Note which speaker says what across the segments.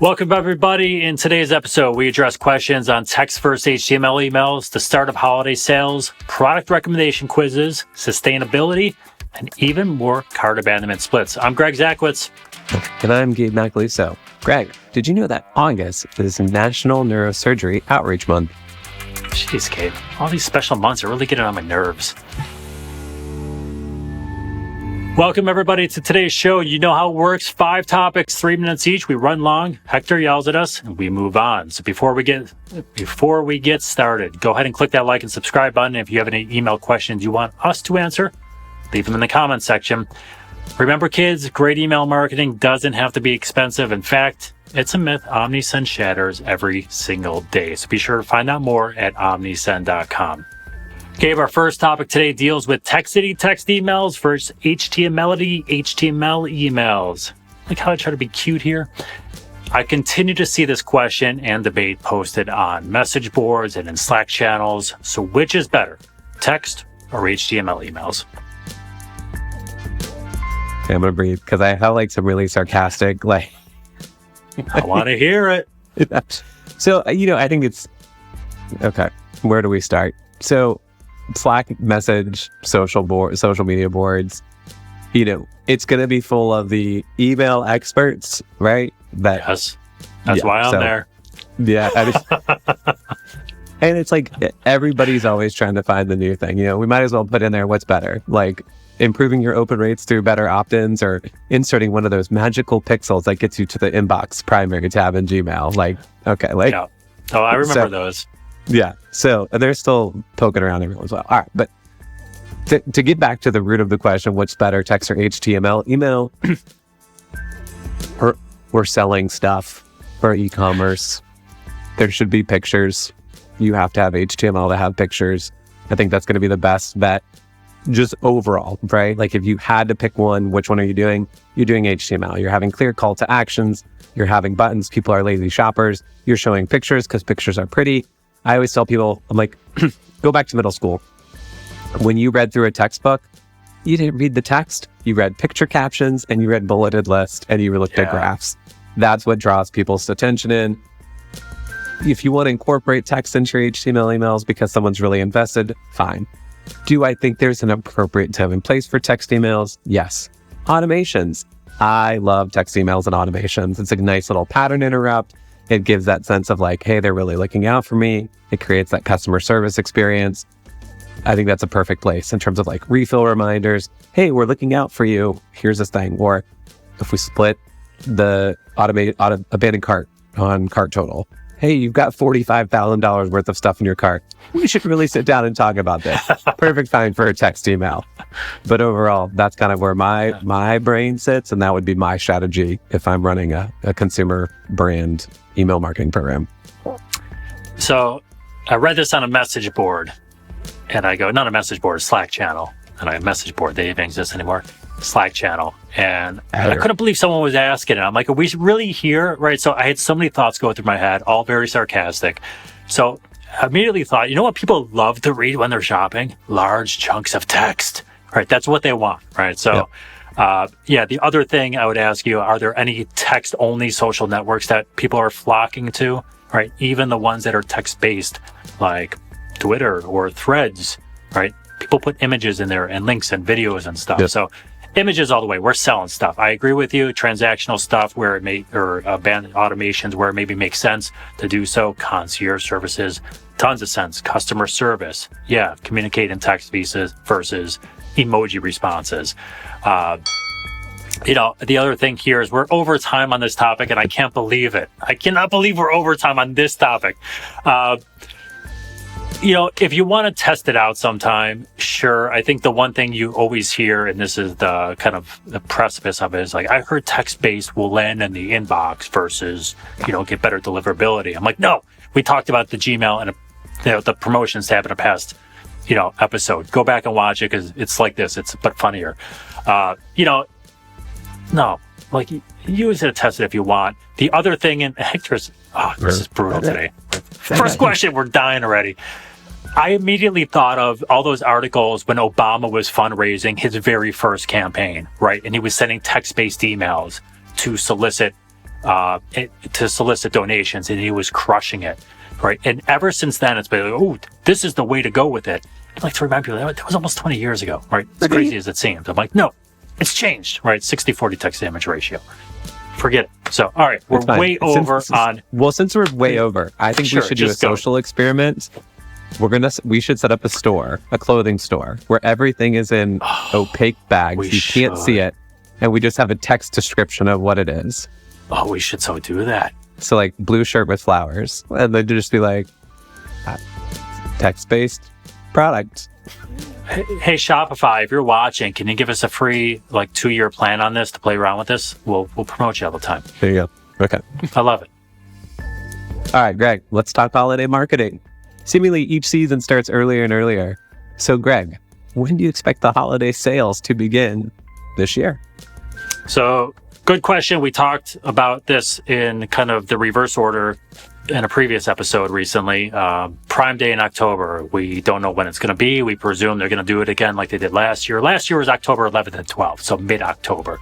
Speaker 1: Welcome, everybody. In today's episode, we address questions on text-first HTML emails, the start of holiday sales, product recommendation quizzes, sustainability, and even more cart abandonment splits. I'm Greg Zakwitz.
Speaker 2: And I'm Gabe Macaluso. Greg, did you know that August is National Neurosurgery Outreach Month?
Speaker 1: Jeez, Gabe. All these special months are really getting on my nerves. Welcome, everybody, to today's show. You know how it works. 5 topics, 3 minutes each. We run long. Hector yells at us, and we move on. So before we get started, go ahead and click that like and subscribe button. If you have any email questions you want us to answer, leave them in the comments section. Remember, kids, great email marketing doesn't have to be expensive. In fact, it's a myth Omnisend shatters every single day. So be sure to find out more at omnisend.com. Gabe, our first topic today deals with Textity text emails versus HTML emails. Like how I try to be cute here. I continue to see this question and debate posted on message boards and in Slack channels. So which is better, text or HTML emails?
Speaker 2: Okay, I'm going to breathe because I have like some really sarcastic,
Speaker 1: I want to hear it.
Speaker 2: So, I think it's, okay, where do we start? So, Slack message, social media boards, it's going to be full of the email experts, right?
Speaker 1: Yes. That's why I'm there.
Speaker 2: Yeah. And it's like everybody's always trying to find the new thing. We might as well put in there what's better, like improving your open rates through better opt-ins or inserting one of those magical pixels that gets you to the inbox primary tab in Gmail.
Speaker 1: Yeah. Oh, I remember those.
Speaker 2: Yeah. So they're still poking around everywhere as well. All right. But to get back to the root of the question, what's better, text or HTML? Email, we're selling stuff for e-commerce. There should be pictures. You have to have HTML to have pictures. I think that's going to be the best bet just overall, right? Like if you had to pick one, which one are you doing? You're doing HTML. You're having clear call to actions. You're having buttons. People are lazy shoppers. You're showing pictures because pictures are pretty. I always tell people, I'm like, go back to middle school. When you read through a textbook, you didn't read the text. You read picture captions and you read bulleted list and you looked at graphs. That's what draws people's attention in. If you want to incorporate text into your HTML emails because someone's really invested, fine. Do I think there's an appropriate tone in place for text emails? Yes. Automations. I love text emails and automations. It's a nice little pattern interrupt. It gives that sense of like, hey, they're really looking out for me. It creates that customer service experience. I think that's a perfect place in terms of like refill reminders. Hey, we're looking out for you. Here's this thing. Or if we split the abandoned cart on cart total. Hey, you've got $45,000 worth of stuff in your cart. We should really sit down and talk about this. Perfect time for a text email. But overall, that's kind of where my brain sits. And that would be my strategy if I'm running a consumer brand email marketing program.
Speaker 1: So I read this on a message board and I go, not a message board, a Slack channel. And I message board, they don't exist anymore. Slack channel. And I couldn't believe someone was asking it. I'm like, are we really here? Right. So I had so many thoughts go through my head, all very sarcastic. So I immediately thought, you know what people love to read when they're shopping? Large chunks of text. Right. That's what they want. Right. So, the other thing I would ask you, are there any text only social networks that people are flocking to? Right. Even the ones that are text based, like Twitter or Threads. Right. People put images in there and links and videos and stuff. Yep. So images all the way. We're selling stuff. I agree with you. Transactional stuff where it may, or abandoned automations where it maybe makes sense to do so. Concierge services, tons of sense. Customer service. Yeah. Communicate in text versus emoji responses. The other thing here is we're over time on this topic and I can't believe it. I cannot believe we're over time on this topic. If you want to test it out sometime, sure. I think the one thing you always hear, and this is the kind of the precipice of it, is like, I heard text-based will land in the inbox versus, get better deliverability. I'm like, no, we talked about the Gmail and the promotions tab in a past, episode. Go back and watch it because it's like this. It's but funnier. No, like use it to test it if you want. The other thing, and Hector's, this is brutal today. First question, we're dying already. I immediately thought of all those articles when Obama was fundraising his very first campaign, right? And he was sending text-based emails to solicit to solicit donations, and he was crushing it, right? And ever since then, it's been like, oh, this is the way to go with it. I'd like to remind people that was almost 20 years ago, right? As crazy as it seems. I'm like, no, it's changed, right? 60-40 text damage ratio. Forget it. So, all right, we're way over on.
Speaker 2: Well, since we're way over, I think we should do a social experiment. We should set up a store, a clothing store, where everything is in opaque bags. You can't see it. And we just have a text description of what it is.
Speaker 1: Oh, we should so do that.
Speaker 2: So like blue shirt with flowers. And they'd just be like, text-based product.
Speaker 1: Hey, Shopify, if you're watching, can you give us a free 2-year plan on this to play around with this? We'll promote you all the time.
Speaker 2: There you go. Okay.
Speaker 1: I love it.
Speaker 2: All right, Greg, let's talk holiday marketing. Seemingly each season starts earlier and earlier. So Greg, when do you expect the holiday sales to begin this year?
Speaker 1: So good question. We talked about this in kind of the reverse order in a previous episode recently. Prime Day in October. We don't know when it's going to be. We presume they're going to do it again like they did last year. Last year was October 11th and 12th, so mid-October.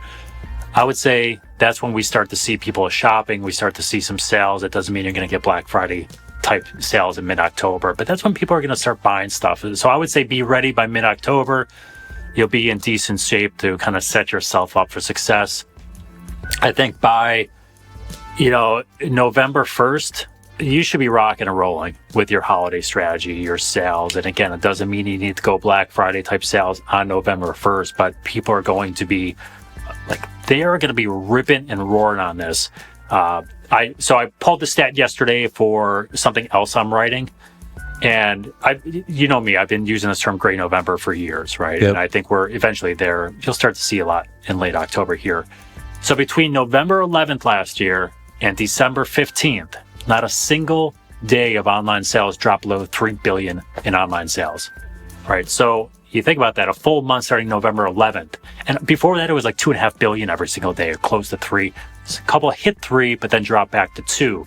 Speaker 1: I would say that's when we start to see people shopping. We start to see some sales. It doesn't mean you're going to get Black Friday type sales in mid-October, but that's when people are going to start buying stuff. So I would say be ready by mid-October. You'll be in decent shape to kind of set yourself up for success. I think by, November 1st, you should be rocking and rolling with your holiday strategy, your sales. And again, it doesn't mean you need to go Black Friday type sales on November 1st, but people are going to be they are going to be ripping and roaring on this. I pulled the stat yesterday for something else I'm writing. And you know me, I've been using this term gray November for years, right? Yep. And I think we're eventually there. You'll start to see a lot in late October here. So between November 11th last year and December 15th, not a single day of online sales dropped below 3 billion in online sales, right? So you think about that, a full month starting November 11th. And before that, it was like 2.5 billion every single day, or close to 3. A couple hit 3, but then dropped back to 2.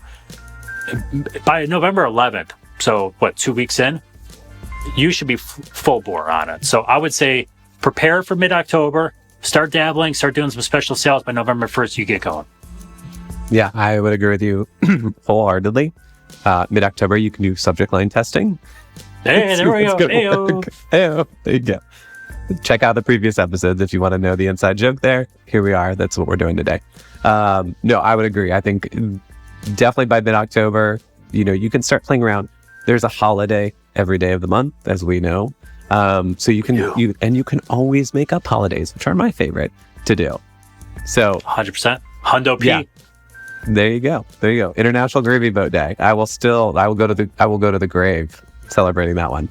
Speaker 1: By November 11th, so 2 weeks in, you should be full bore on it. So I would say prepare for mid-October, start dabbling, start doing some special sales. By November 1st, you get going.
Speaker 2: Yeah, I would agree with you wholeheartedly. Mid-October, you can do subject line testing.
Speaker 1: Hey, there we go.
Speaker 2: Hey-o. There you go. Check out the previous episodes if you want to know the inside joke there. Here we are. That's what we're doing today. No, I would agree. I think definitely by mid-October, you can start playing around. There's a holiday every day of the month, as we know. So you can always make up holidays, which are my favorite to do. So
Speaker 1: 100%. Hundo P.
Speaker 2: Yeah. There you go. International Gravy Boat Day. I will go to the grave celebrating that one.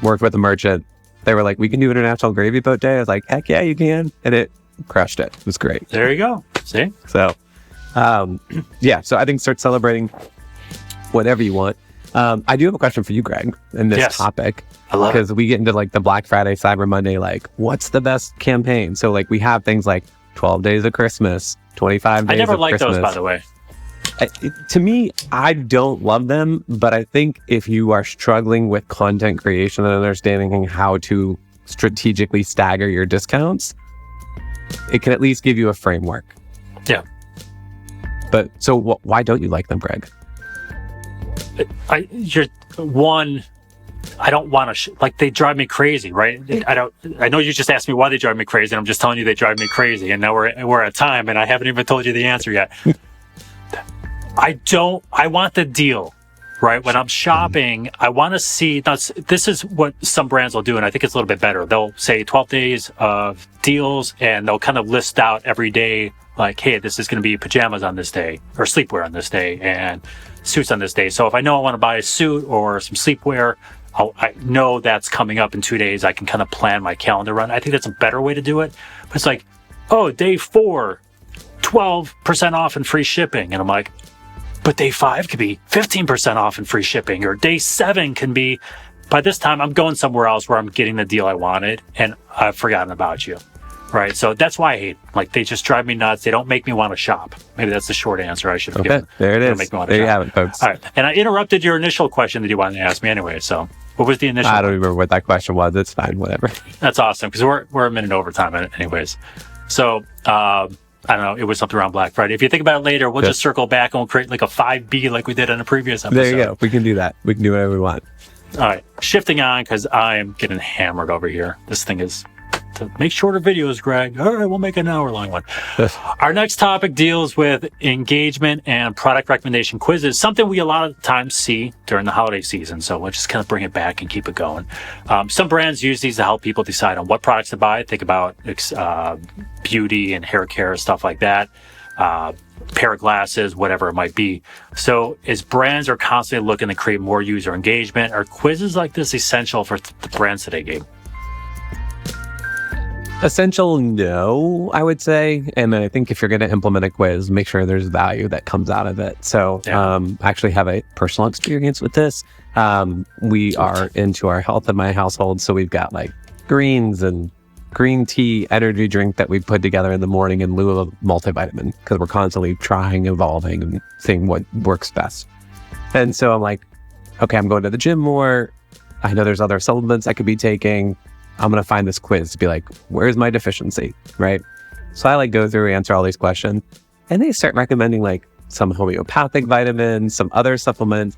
Speaker 2: Worked with a merchant. They were like, we can do International Gravy Boat Day. I was like, heck yeah, you can. And it crushed it. It was great.
Speaker 1: There you go. See?
Speaker 2: So, so I think start celebrating whatever you want. I do have a question for you, Greg, in this topic.
Speaker 1: I love it.
Speaker 2: Because we get into the Black Friday, Cyber Monday, what's the best campaign? So we have things like 12 Days of Christmas, 25 Days of Christmas. I
Speaker 1: never liked those, by the way.
Speaker 2: To me, I don't love them, but I think if you are struggling with content creation and understanding how to strategically stagger your discounts, it can at least give you a framework.
Speaker 1: Yeah.
Speaker 2: But so why don't you like them, Greg?
Speaker 1: I don't want to, they drive me crazy, right? I know you just asked me why they drive me crazy, and I'm just telling you they drive me crazy. And now we're at time, and I haven't even told you the answer yet. I want the deal, right? When I'm shopping, I want to see, this is what some brands will do, and I think it's a little bit better. They'll say 12 days of deals, and they'll kind of list out every day, hey, this is going to be pajamas on this day, or sleepwear on this day, and suits on this day. So if I know I want to buy a suit or some sleepwear, I know that's coming up in 2 days. I can kind of plan my calendar run. I think that's a better way to do it. But it's day 4, 12% off and free shipping. And I'm like, but day 5 could be 15% off and free shipping, or day 7 can be, by this time I'm going somewhere else where I'm getting the deal I wanted and I've forgotten about you, right? So that's why I hate, they just drive me nuts. They don't make me want to shop. Maybe that's the short answer I should have given.
Speaker 2: There it is. There you have it, folks.
Speaker 1: All right. And I interrupted your initial question that you wanted to ask me anyway. So what was the initial?
Speaker 2: I don't remember what that question was. It's fine. Whatever.
Speaker 1: That's awesome, because we're a minute over time anyways. So I don't know, it was something around Black Friday. If you think about it later, we'll just circle back and we'll create like a 5B like we did in a previous episode.
Speaker 2: There you go. We can do that. We can do whatever we want.
Speaker 1: All right. Shifting on, because I am getting hammered over here. This thing is to make shorter videos, Greg. All right, we'll make an hour-long one. Our next topic deals with engagement and product recommendation quizzes, something we a lot of times see during the holiday season. So we'll just kind of bring it back and keep it going. Some brands use these to help people decide on what products to buy. Think about beauty and hair care, stuff like that. Pair of glasses, whatever it might be. So as brands are constantly looking to create more user engagement, are quizzes like this essential for the brands today, Gabe?
Speaker 2: Essential, no, I would say. And I think if you're going to implement a quiz, make sure there's value that comes out of it. So I actually have a personal experience with this. We are into our health in my household. So we've got like greens and green tea energy drink that we put together in the morning in lieu of multivitamin, because we're constantly trying, evolving, and seeing what works best. And so I'm like, okay, I'm going to the gym more. I know there's other supplements I could be taking. I'm going to find this quiz to be like, where's my deficiency, right? So I like go through, answer all these questions, and they start recommending like some homeopathic vitamins, some other supplements.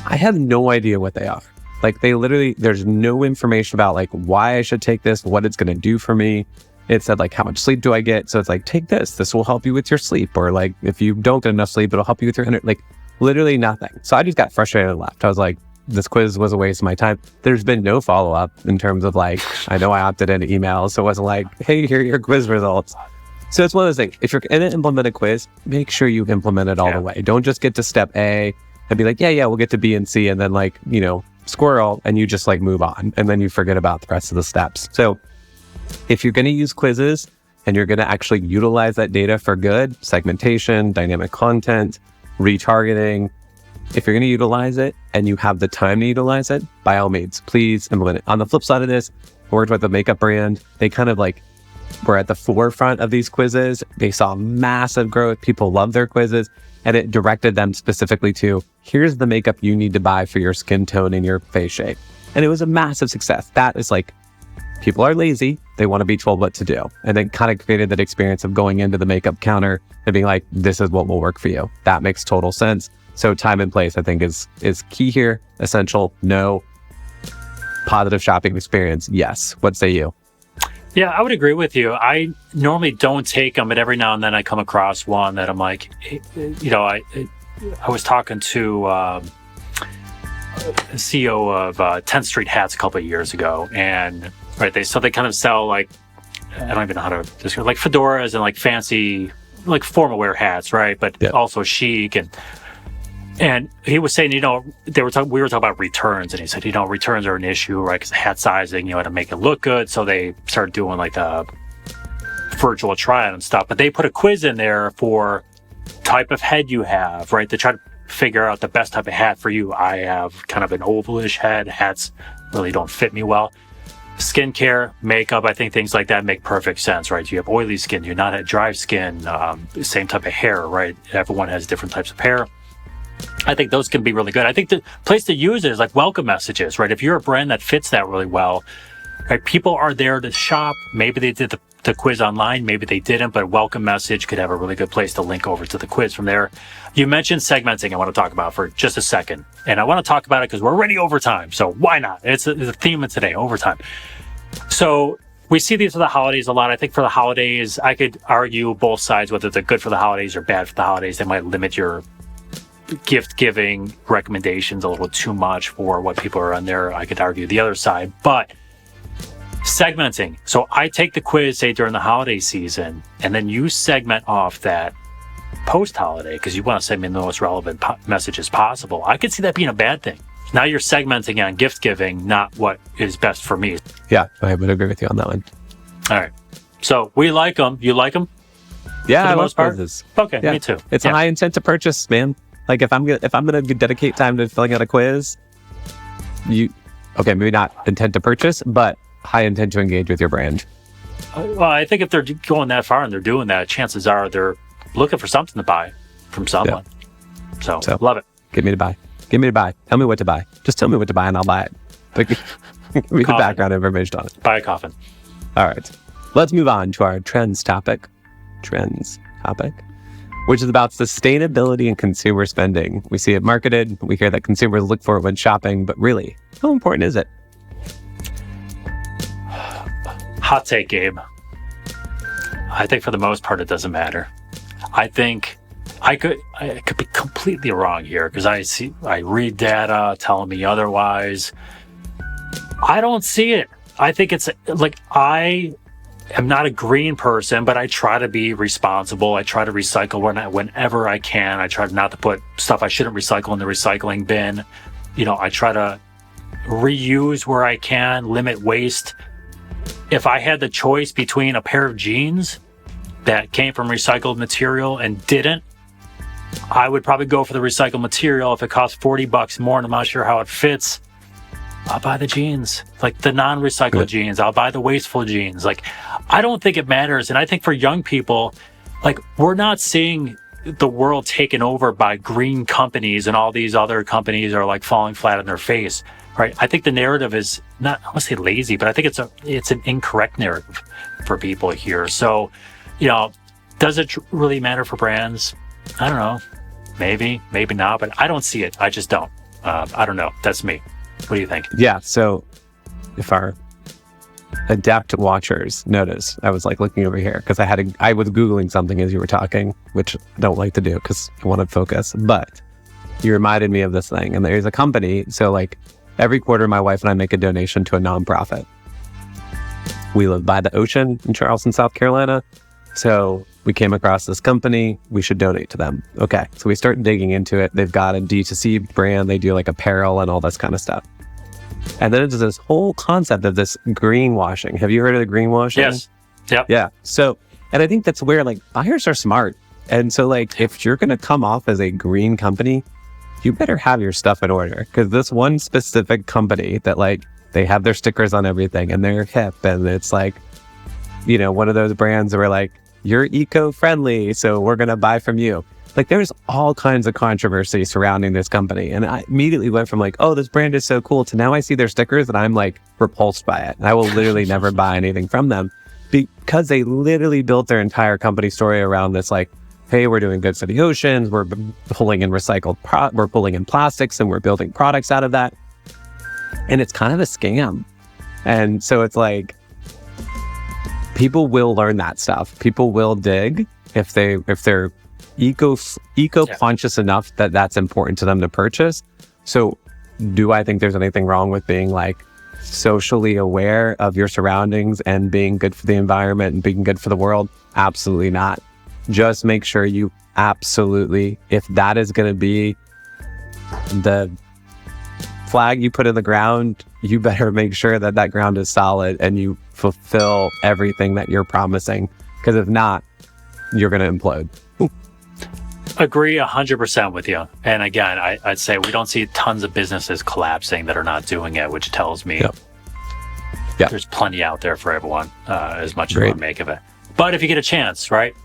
Speaker 2: I have no idea what they are. Like they literally, there's no information about like why I should take this, what it's going to do for me. It said like, how much sleep do I get? So it's like, take this. This will help you with your sleep. Or like, if you don't get enough sleep, it'll help you with your energy. Like literally nothing. So I just got frustrated and left. I was like, this quiz was a waste of my time. There's been no follow-up in terms of like, I know I opted into emails, so it wasn't like, hey, here are your quiz results. So it's one of those things. If you're going to implement a quiz, make sure you implement it all the way. Don't just get to step A and be like, yeah, we'll get to B and C, and then like, squirrel, and you just like move on, and then you forget about the rest of the steps. So if you're going to use quizzes and you're going to actually utilize that data for good, segmentation, dynamic content, retargeting, if you're going to utilize it and you have the time to utilize it, by all means, please implement it. On the flip side of this, I worked with a makeup brand. They kind of like were at the forefront of these quizzes. They saw massive growth. People love their quizzes, and it directed them specifically to, here's the makeup you need to buy for your skin tone and your face shape. And it was a massive success. That is like, people are lazy. They want to be told what to do. And it kind of created that experience of going into the makeup counter and being like, this is what will work for you. That makes total sense. So time and place, I think, is key here. Essential, no. Positive shopping experience, yes. What say you?
Speaker 1: Yeah, I would agree with you. I normally don't take them, but every now and then I come across one that I'm like, I was talking to the CEO of 10th Street Hats a couple of years ago, and they kind of sell like, I don't even know how to describe, like fedoras and like fancy, like formal wear hats, right? But also chic. And he was saying, we were talking about returns, and he said, returns are an issue, right? Because hat sizing, to make it look good. So they started doing like a virtual try-on and stuff. But they put a quiz in there for type of head you have, right? To try to figure out the best type of hat for you. I have kind of an ovalish head. Hats really don't fit me well. Skincare, makeup, I think things like that make perfect sense, right? You have oily skin, you're not at dry skin, same type of hair, right? Everyone has different types of hair. I think those can be really good. I think the place to use it is like welcome messages, right? If you're a brand that fits that really well, right? People are there to shop. Maybe they did the quiz online, maybe they didn't, but welcome message could have a really good place to link over to the quiz from there. You mentioned segmenting I want to talk about for just a second. And I want to talk about it because we're already over time. So why not? It's a theme of today, overtime. So we see these for the holidays a lot. I think for the holidays, I could argue both sides, whether they're good for the holidays or bad for the holidays. They might limit your gift giving recommendations a little too much for what people are on there. I could argue the other side, but segmenting. So I take the quiz, say during the holiday season, and then you segment off that post holiday because you want to send me the most relevant messages possible. I could see that being a bad thing. Now you're segmenting on gift giving, not what is best for me.
Speaker 2: Yeah, I would agree with you on that one.
Speaker 1: All right. So we like them. You like them?
Speaker 2: Yeah, I love quizzes.
Speaker 1: Okay, me too.
Speaker 2: It's a high intent to purchase, man. Like if I'm gonna dedicate time to filling out a quiz, maybe not intent to purchase, but high intent to engage with your brand.
Speaker 1: Well, I think if they're going that far and they're doing that, chances are they're looking for something to buy from someone. Yeah. So love it.
Speaker 2: Get me to buy. Tell me what to buy. Just tell me what to buy and I'll buy it. Like, give me the background information on it.
Speaker 1: Buy a coffin.
Speaker 2: All right. Let's move on to our trends topic. trends topic, which is about sustainability and consumer spending. We see it marketed. We hear that consumers look for it when shopping, but really, how important is it?
Speaker 1: Hot take, Gabe. I think for the most part, it doesn't matter. I think I could be completely wrong here because I read data telling me otherwise. I don't see it. I think it's like, I am not a green person, but I try to be responsible. I try to recycle whenever I can. I try not to put stuff I shouldn't recycle in the recycling bin. I try to reuse where I can, limit waste. If I had the choice between a pair of jeans that came from recycled material and didn't, I would probably go for the recycled material. If it costs $40 more and I'm not sure how it fits, I'll buy the jeans, like the non-recycled jeans. I'll buy the wasteful jeans. Like, I don't think it matters. And I think for young people, like, we're not seeing the world taken over by green companies and all these other companies are like falling flat on their face, right? I think the narrative is not, I want to say lazy, but I think it's an incorrect narrative for people here. So, does it really matter for brands? I don't know. Maybe not, but I don't see it. I just don't. I don't know. That's me. What do you think?
Speaker 2: Yeah. So if our adept watchers notice, I was like looking over here because I was Googling something as you were talking, which I don't like to do because I want to focus, but you reminded me of this thing. And there's a company. So like every quarter, my wife and I make a donation to a nonprofit. We live by the ocean in Charleston, South Carolina. So we came across this company, we should donate to them. Okay, so we start digging into it. They've got a D2C brand. They do like apparel and all this kind of stuff. And then it's this whole concept of this greenwashing. Have you heard of the greenwashing?
Speaker 1: Yes. Yep.
Speaker 2: Yeah. So, and I think that's where like buyers are smart. And so like, if you're going to come off as a green company, you better have your stuff in order. Because this one specific company that like, they have their stickers on everything and they're hip. And it's like, one of those brands where like, you're eco-friendly, so we're going to buy from you. Like, there's all kinds of controversy surrounding this company. And I immediately went from like, oh, this brand is so cool, to now I see their stickers and I'm like repulsed by it. And I will literally never buy anything from them because they literally built their entire company story around this, like, hey, we're doing good for the oceans. We're pulling in we're pulling in plastics and we're building products out of that. And it's kind of a scam. And so it's like, people will learn that stuff. People will dig if they're eco-conscious enough that that's important to them to purchase. So do I think there's anything wrong with being like socially aware of your surroundings and being good for the environment and being good for the world? Absolutely not. Just make sure you absolutely, if that is going to be the flag you put in the ground, you better make sure that that ground is solid and you fulfill everything that you're promising. Because if not, you're going to implode.
Speaker 1: Agree 100% with you. And again, I'd say we don't see tons of businesses collapsing that are not doing it, which tells me there's plenty out there for everyone, as much as we want to make of it. But if you get a chance, right,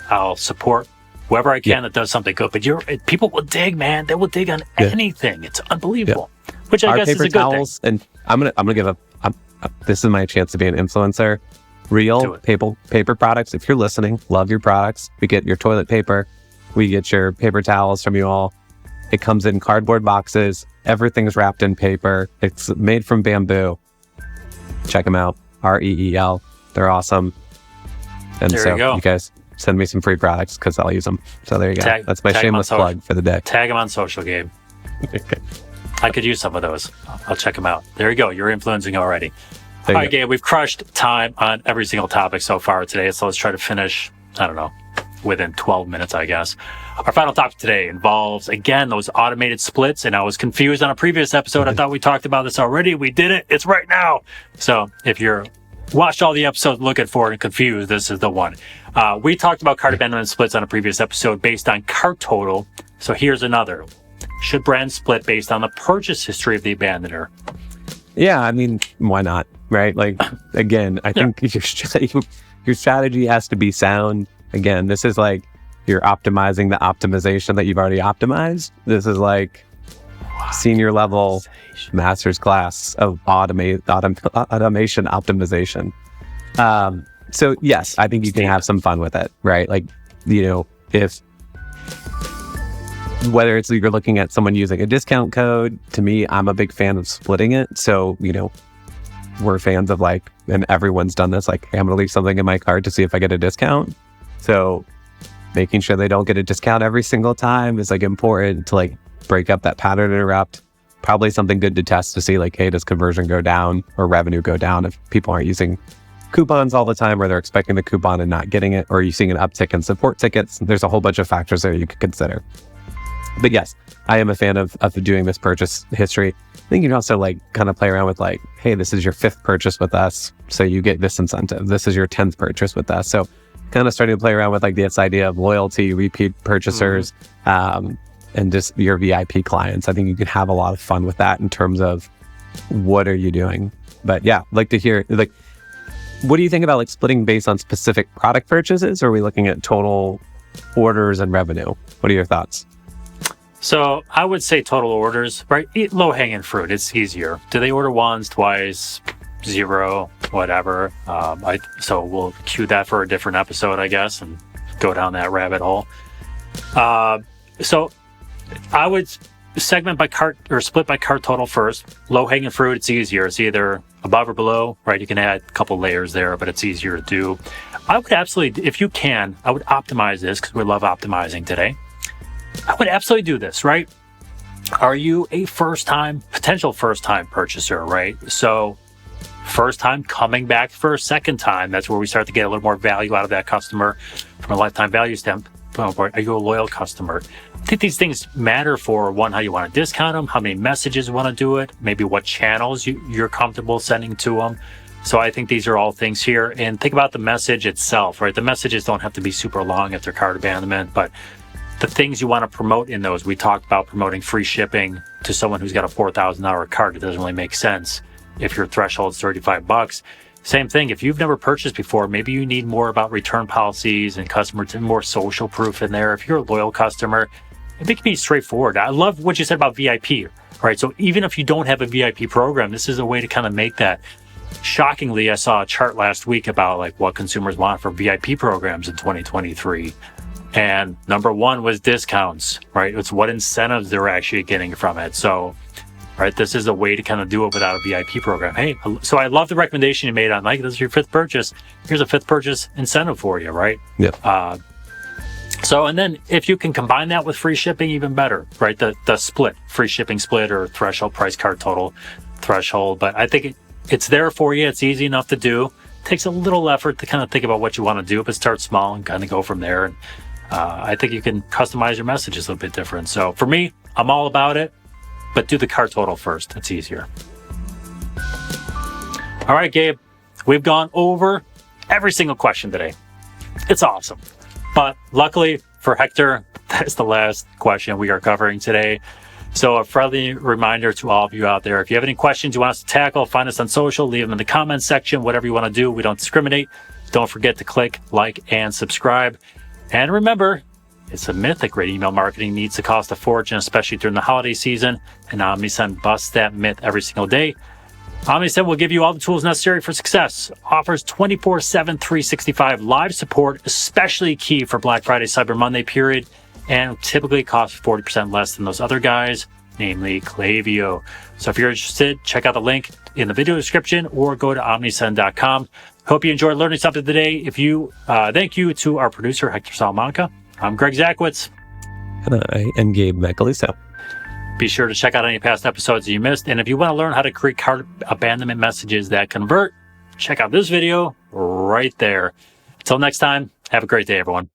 Speaker 1: I'll support whoever I can that does something good. But people will dig, man. They will dig on anything. It's unbelievable. Which I guess is a good thing. And
Speaker 2: I'm gonna give this is my chance to be an influencer. Real paper products. If you're listening, love your products. We get your toilet paper. We get your paper towels from you all. It comes in cardboard boxes. Everything's wrapped in paper. It's made from bamboo. Check them out. REEL. They're awesome. And
Speaker 1: there you go.
Speaker 2: You guys send me some free products because I'll use them. So there you go. That's my shameless plug for the day.
Speaker 1: Tag them on social, Gabe. Okay. I could use some of those. I'll check them out. There you go. You're influencing already. All right, Gabe, we've crushed time on every single topic so far today. So let's try to finish, I don't know, within 12 minutes, I guess. Our final topic today involves, again, those automated splits. And I was confused on a previous episode. I thought we talked about this already. We did it. It's right now. So if you're watched all the episodes looking for it and confused, this is the one. We talked about cart abandonment splits on a previous episode based on cart total. So here's another. Should brands split based on the purchase history of the abandoner?
Speaker 2: Yeah, I mean, why not? Right? Like, again, I think your strategy has to be sound. Again, this is like you're optimizing the optimization that you've already optimized. This is like senior level master's class of automation optimization. So yes, I think you can have some fun with it, right? Like, if whether it's you're looking at someone using a discount code, to me, I'm a big fan of splitting it. So, we're fans of and everyone's done this, hey, I'm going to leave something in my cart to see if I get a discount. So making sure they don't get a discount every single time is important to break up that pattern interrupt. Probably something good to test to see hey, does conversion go down or revenue go down if people aren't using coupons all the time, or they're expecting the coupon and not getting it, or are you seeing an uptick in support tickets? There's a whole bunch of factors there you could consider. But yes, I am a fan of doing this purchase history. I think you can also kind of play around with hey, this is your 5th purchase with us, so you get this incentive. This is your 10th purchase with us. So kind of starting to play around with this idea of loyalty, repeat purchasers, and just your VIP clients. I think you could have a lot of fun with that in terms of what are you doing. But yeah, I'd like to hear what do you think about splitting based on specific product purchases, or are we looking at total orders and revenue? What are your thoughts?
Speaker 1: So I would say total orders, right? Low-hanging fruit. It's easier. Do they order once, twice, 0, whatever? So we'll cue that for a different episode, I guess, and go down that rabbit hole. So I would segment by cart or split by cart total first. Low-hanging fruit, it's easier. It's either above or below, right? You can add a couple layers there, but it's easier to do. I would absolutely, if you can, I would optimize this because we love optimizing today. I would absolutely do this, right? Are you a potential first-time purchaser, right? So first time coming back for a second time, that's where we start to get a little more value out of that customer from a lifetime value standpoint. Are you a loyal customer? I think these things matter for one, how you want to discount them, how many messages you want to do it, maybe what channels you're comfortable sending to them. So I think these are all things here. And think about the message itself, right? The messages don't have to be super long if they're cart abandonment, but the things you want to promote in those. We talked about promoting free shipping to someone who's got a $4,000 cart. It doesn't really make sense if your threshold is $35. Same thing, if you've never purchased before, maybe you need more about return policies and more social proof in there. If you're a loyal customer, it can be straightforward. I love what you said about VIP, right? So even if you don't have a VIP program, this is a way to kind of make that. Shockingly, I saw a chart last week about what consumers want for VIP programs in 2023. And number 1 was discounts, right? It's what incentives they're actually getting from it. So, right, this is a way to kind of do it without a VIP program. Hey, so I love the recommendation you made on this is your 5th purchase. Here's a 5th purchase incentive for you, right?
Speaker 2: Yeah.
Speaker 1: And then if you can combine that with free shipping, even better, right? The split, free shipping split or threshold price cart total threshold. But I think it's there for you. It's easy enough to do. It takes a little effort to kind of think about what you want to do, but start small and kind of go from there. And I think you can customize your messages a little bit different. So for me, I'm all about it, but do the cart total first. It's easier. All right, Gabe, we've gone over every single question today. It's awesome. But luckily for Hector, that's the last question we are covering today. So a friendly reminder to all of you out there, if you have any questions you want us to tackle, find us on social, leave them in the comments section, whatever you want to do. We don't discriminate. Don't forget to click like and subscribe. And remember, it's a myth that great email marketing needs to cost a fortune, especially during the holiday season. And Omnisend busts that myth every single day. Omnisend will give you all the tools necessary for success. Offers 24/7, 365 live support, especially key for Black Friday, Cyber Monday period, and typically costs 40% less than those other guys, namely Klaviyo. So if you're interested, check out the link in the video description or go to omnisend.com. Hope you enjoyed learning something today. Thank you to our producer, Hector Salamanca. I'm Greg Zakowicz.
Speaker 2: And I am Gabe Macaluso.
Speaker 1: Be sure to check out any past episodes that you missed. And if you want to learn how to create cart abandonment messages that convert, check out this video right there. Until next time, have a great day, everyone.